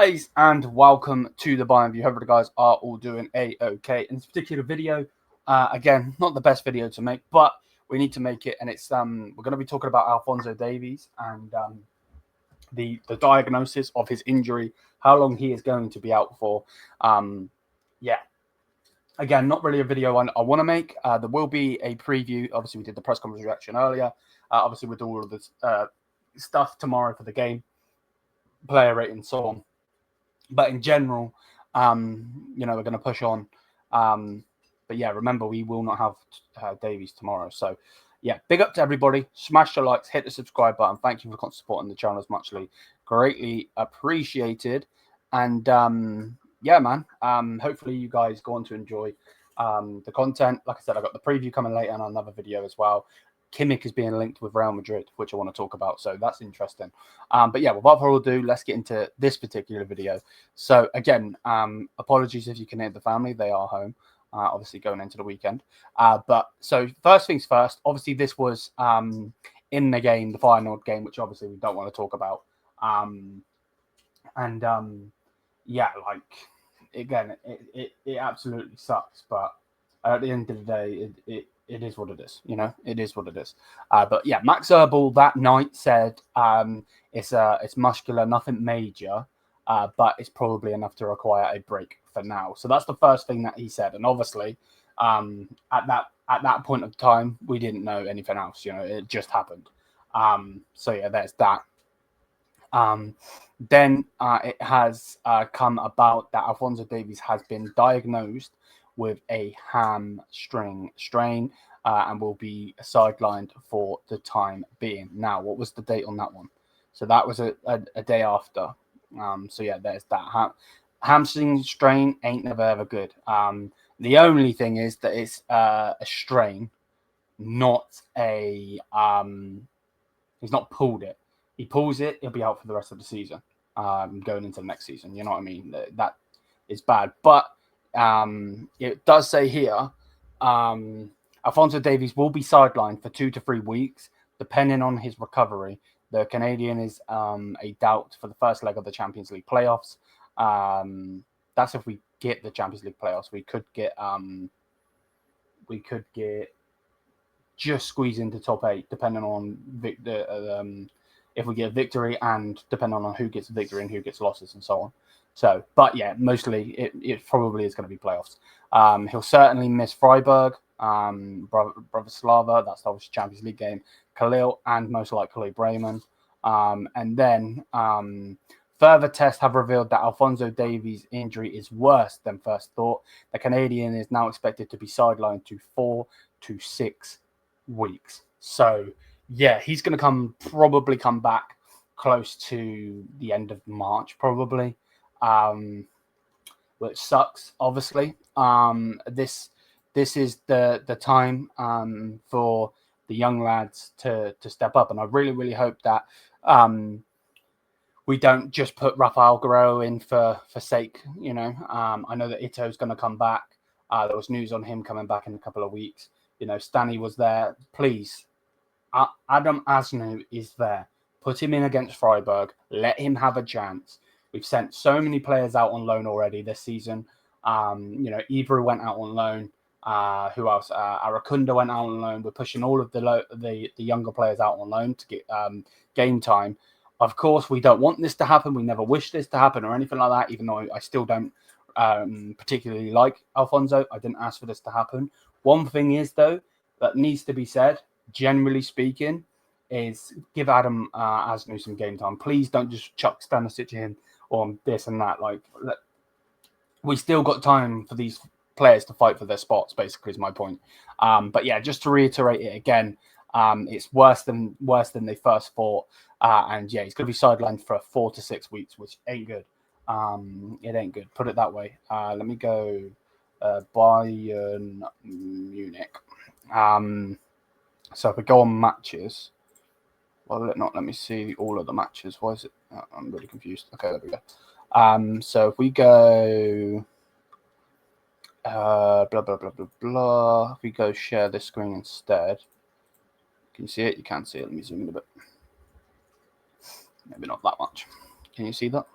guys, and welcome to the Bayern View. Hope you guys are all doing a-okay. In this particular video, again, not the best video to make, but we need to make it, and it's we're going to be talking about Alphonso Davies and the diagnosis of his injury, how long he is going to be out for. Yeah, again, not really a video I want to make. There will be a preview. Obviously, we did the press conference reaction earlier. Obviously, we'll do all of this stuff tomorrow for the game, player rating, and so on. But in general, we're going to push on. But yeah, remember, we will not have Davies tomorrow. So yeah, big up to everybody. Smash the likes, hit the subscribe button. Thank you for supporting the channel. It's muchly greatly appreciated. And yeah, man, hopefully you guys go on to enjoy the content. Like I said, I got the preview coming later and another video as well. Kimmich is being linked with Real Madrid, which I want to talk about. So that's interesting. But yeah, without further ado, let's get into this particular video. So again, apologies if you can hear the family. They are home, obviously going into the weekend. But so first things first, obviously this was in the game, the final game, which obviously we don't want to talk about. Yeah, like, again, it absolutely sucks. But at the end of the day, it is what it is, it is what it is. But yeah, Max Erbel that night said it's muscular, nothing major, but it's probably enough to require a break for now. So that's the first thing that he said. And obviously, at that point of time, we didn't know anything else. It just happened. So yeah, there's that. Then it has come about that Alphonso Davies has been diagnosed with a hamstring strain and will be sidelined for the time being. Now, what was the date on that one? So that was a day after. So yeah, there's that. Hamstring strain ain't never ever good. The only thing is that it's a strain, not a he's not pulled it. He pulls it, he'll be out for the rest of the season, going into the next season. You know what I mean? That is bad. But it does say here, Alphonso Davies will be sidelined for 2 to 3 weeks, depending on his recovery. The Canadian is a doubt for the first leg of the Champions League playoffs. That's if we get the Champions League playoffs. We could get just squeeze into top 8, depending on if we get a victory and depending on who gets a victory and who gets losses and so on. So, but yeah, mostly it probably is going to be playoffs. He'll certainly miss Freiburg, Bratislava, that's obviously Champions League game, Khalil, and most likely Bremen. And then further tests have revealed that Alphonso Davies' injury is worse than first thought. The Canadian is now expected to be sidelined to 4 to 6 weeks. So yeah, he's going to probably come back close to the end of March, probably. Which sucks, obviously. This is the time for the young lads to step up, and I really hope that we don't just put Rafael Guerrero in for sake. I know that Ito's going to come back. There was news on him coming back in a couple of weeks. Stanley was there. Please, Adam Asnou is there. Put him in against Freiburg. Let him have a chance. We've sent so many players out on loan already this season. Ibra went out on loan. Who else? Arakunda went out on loan. We're pushing all of the younger players out on loan to get game time. Of course, we don't want this to happen. We never wish this to happen or anything like that, even though I still don't particularly like Alphonso. I didn't ask for this to happen. One thing is, though, that needs to be said, generally speaking, is give Adam Asnou some game time. Please don't just chuck Stanisic in on this and that. Like, we still got time for these players to fight for their spots, basically, is my point. But yeah, just to reiterate it again, it's worse than they first thought. And yeah, he's going to be sidelined for 4 to 6 weeks, which ain't good. It ain't good. Put it that way. Let me go Bayern Munich. So if we go on matches, well, let me see all of the matches. Why is it? I'm really confused. Okay, there we go. So if we go blah blah blah blah blah. If we go share this screen instead, can you see it? You can see it. Let me zoom in a bit. Maybe not that much. Can you see that?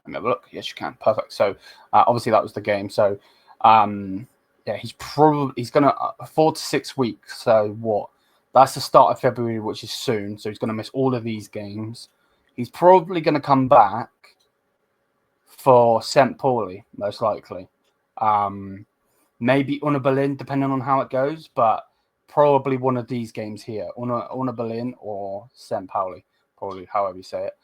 Let me have a look. Yes, you can. Perfect. So obviously that was the game. So yeah, he's gonna 4 to 6 weeks. So what? That's the start of February, which is soon. So he's gonna miss all of these games. He's probably gonna come back for St. Pauli, most likely. Maybe Una Berlin, depending on how it goes, but probably one of these games here, Una Berlin or St. Pauli, probably however you say it.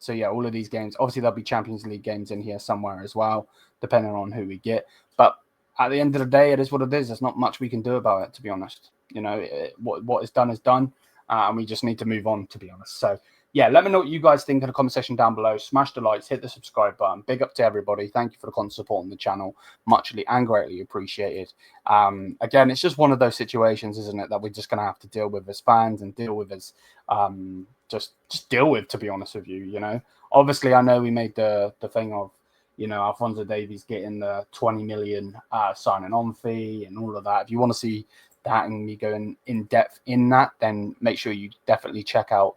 So yeah, all of these games. Obviously, there'll be Champions League games in here somewhere as well, depending on who we get. But at the end of the day, it is what it is. There's not much we can do about it, to be honest. You know, what is done is done, and we just need to move on, to be honest. So yeah, let me know what you guys think in the comment section down below. Smash the likes, hit the subscribe button. Big up to everybody. Thank you for the constant support on the channel. Muchly and greatly appreciated. Again, it's just one of those situations, isn't it, that we're just going to have to deal with as fans and deal with as just deal with, to be honest with you. You know, obviously, I know we made the thing of, you know, Alphonso Davies getting the 20 million signing on fee and all of that. If you want to see that and me going in depth in that, then make sure you definitely check out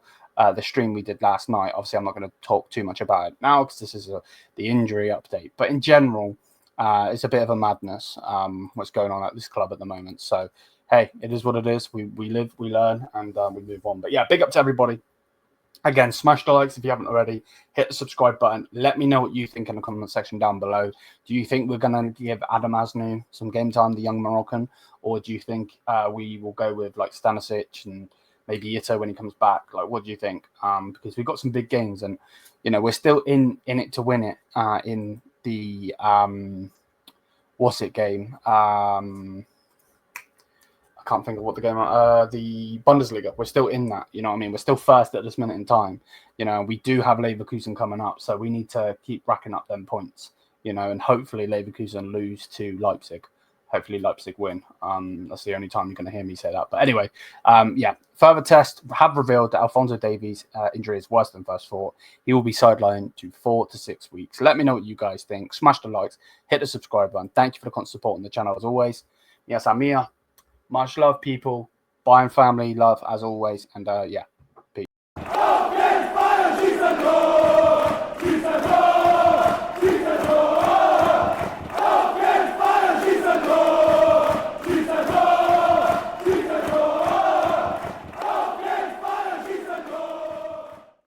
the stream we did last night. Obviously, I'm not going to talk too much about it now because this is the injury update. But in general, it's a bit of a madness what's going on at this club at the moment. So, hey, it is what it is. We live, we learn, and we move on. But yeah, big up to everybody. Again, smash the likes if you haven't already. Hit the subscribe button. Let me know what you think in the comment section down below. Do you think we're going to give Adam Asnou some game time, the young Moroccan? Or do you think we will go with like Stanisic and maybe Ito when he comes back? Like, what do you think? Because we've got some big games, and you know we're still in it to win it. In the what's it game? I can't think of what the game. The Bundesliga. We're still in that. You know what I mean? We're still first at this minute in time. You know, we do have Leverkusen coming up, so we need to keep racking up them points. You know, and hopefully Leverkusen lose to Leipzig. Hopefully Leipzig win. That's the only time you're going to hear me say that. But anyway, yeah, further tests have revealed that Alphonso Davies' injury is worse than first thought. He will be sidelined to 4 to 6 weeks. Let me know what you guys think. Smash the likes, hit the subscribe button. Thank you for the constant support on the channel as always. Yes, I'm here. Much love, people. Bayern family love as always. And yeah,